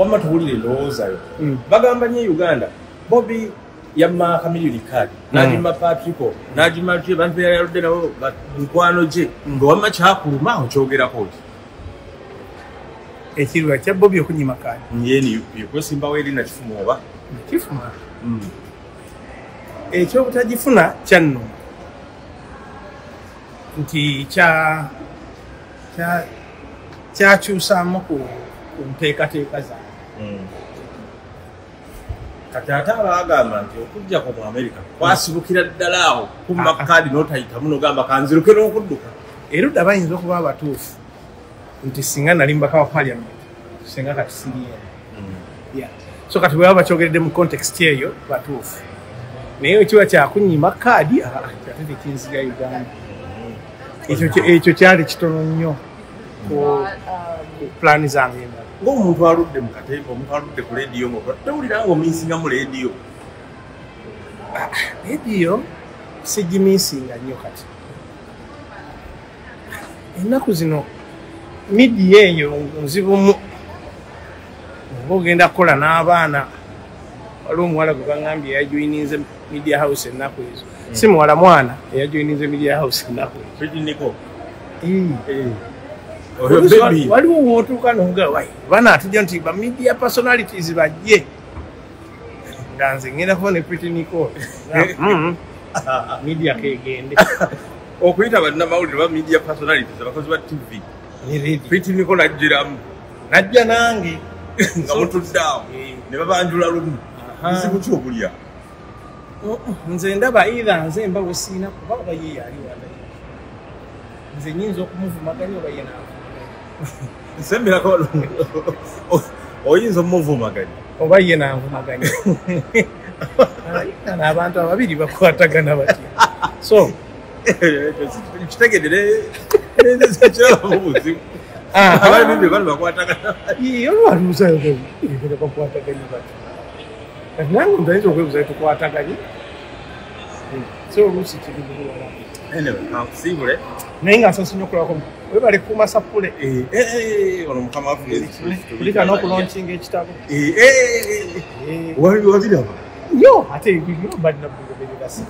wamma tuwulire lowoozayo bagamba nye Uganda Bobby yamma kamiliyoni kaadi n'agimma Patrico n'agimma tye bantu yaludde nabo nkwano gye nga wamma kyakuluma awo kyogerako ki ekirwa kya Bobby Okunnyima kaadi yeni yekwesimbawo eri nakifuma oba kifuma ekyobutagifuna kyannuma nti kyakyusaamu ku nteekateeka zange kati ate abagamba nti okujjako mu Amerika kwasibukira ddala awo kumma kaadi n'otayitamu n'ogamba kanziruke n'okudduka erudda bayinza okuba abatuufu nti singa nali mbaka wa parliament singa kati siriyo so kati bwe baba bakyogeredde mu context eyo batuufu naye ekiba kyakunnyima kaadi ate tekinziga Uganda ekyo kyali kitono nnyo ku pulaani zange endala ng'omuntu aludde mu katemba omuntu aludde ku leediyo tewulira ng'omiisinga mu leediyo leediyo sigimiisinga nnyo kati ennaku zino midiya eyo nzibumu oba ogenda kukola n'abaana waliwo omuwala gwe baŋŋambye yajoyininze media house ennaku ezo si muwala mwana eyajoyininze media house ennaku ezo waliwo wootuuka nogawayi banaatujja nti ba media personalities bajje nga nze ŋŋendako ne Pretty Nicole media kegende okuyita bannamawulire ba media personalities abakozi ba TV Pretty Nicole ajjiramu najja nange nga mutuddeawo ne babanjula lumu kizibu ki okulya nze ndaba either nze mba bwe siina kuba oba ye yali wala nze nyinza okumuvumaganya oba ye naavumaganya semberako oyinza omuvumaganya oba ye naavumaganya abantu ababiri bakwatagana batya so kitegedere ekyobuzibu ababiri bali bakwatagana olwaluusayo bakwataganya batya kati nange ntayinza okwebuzayo tukwataganye so oluusi kiri bulwala nkusiibule naye nga nsonsi nnyo okulabako webale kuuma sappule ono mukama waffe kulika n'okulonkinga ekitabo wabiraba nnyo ate ebyo badinabugobererasi